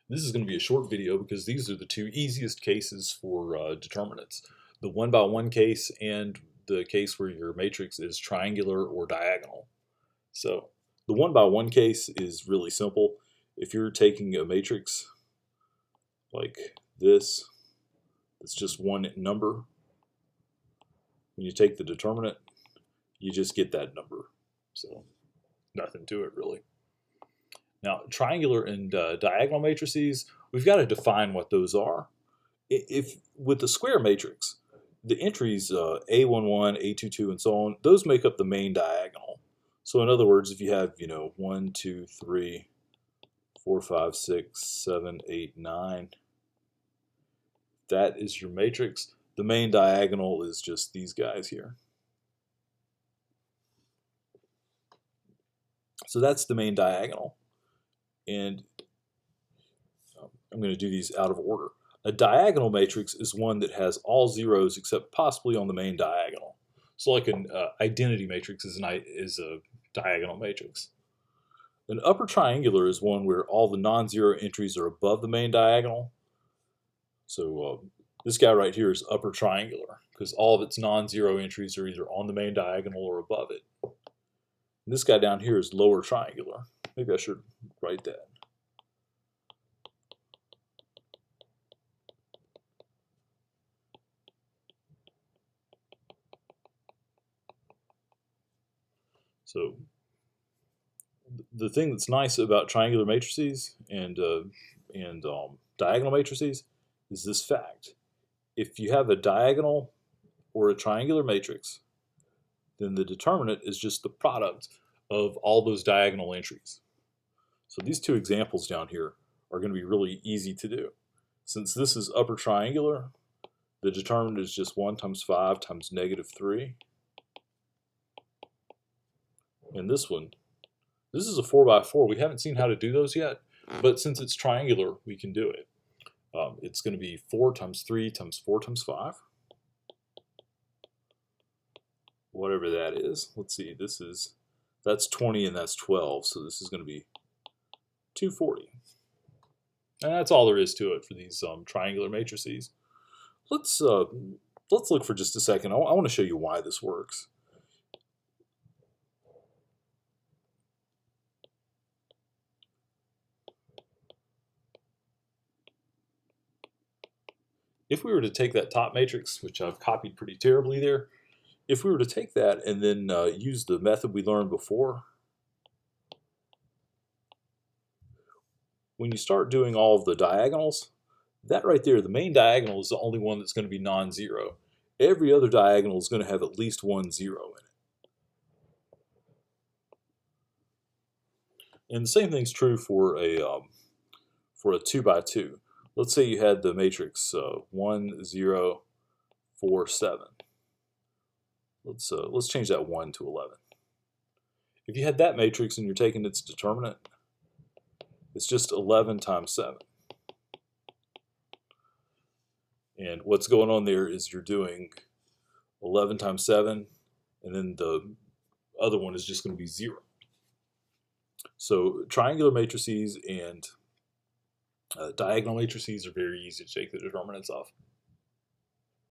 This is going to be a short video because these are the two easiest cases for determinants. The one by one case and the case where your matrix is triangular or diagonal. So the one by one case is really simple. If you're taking a matrix like this, it's just one number. When you take the determinant, you just get that number. So nothing to it really. Now, triangular and diagonal matrices, we've got to define what those are. If with the square matrix, the entries A11, A22, and so on, those make up the main diagonal. So in other words, if you have, 1, 2, 3, 4, 5, 6, 7, 8, 9, that is your matrix. The main diagonal is just these guys here. So that's the main diagonal. And I'm going to do these out of order. A diagonal matrix is one that has all zeros except possibly on the main diagonal. So like an identity matrix is a diagonal matrix. An upper triangular is one where all the non-zero entries are above the main diagonal. So this guy right here is upper triangular because all of its non-zero entries are either on the main diagonal or above it. And this guy down here is lower triangular. Maybe I should write that. So the thing that's nice about triangular matrices and diagonal matrices is this fact. If you have a diagonal or a triangular matrix, then the determinant is just the product of all those diagonal entries. So these two examples down here are going to be really easy to do. Since this is upper triangular, the determinant is just 1 times 5 times -3. And this one, this is a 4 by 4. We haven't seen how to do those yet, but since it's triangular, we can do it. It's going to be 4 times 3 times 4 times 5. Whatever that is. Let's see, that's 20 and that's 12, so this is going to be 240. And that's all there is to it for these triangular matrices. Let's look for just a second. I want to show you why this works. If we were to take that top matrix, which I've copied pretty terribly there, if we were to take that and then use the method we learned before, when you start doing all of the diagonals, that right there, the main diagonal is the only one that's going to be non-zero. Every other diagonal is going to have at least 1 0 in it. And the same thing's true for a 2 by 2. Let's say you had the matrix 1, 0, 4, 7. Let's change that 1 to 11. If you had that matrix and you're taking its determinant, it's just 11 times 7. And what's going on there is you're doing 11 times 7, and then the other one is just going to be 0. So triangular matrices and diagonal matrices are very easy to take the determinants of.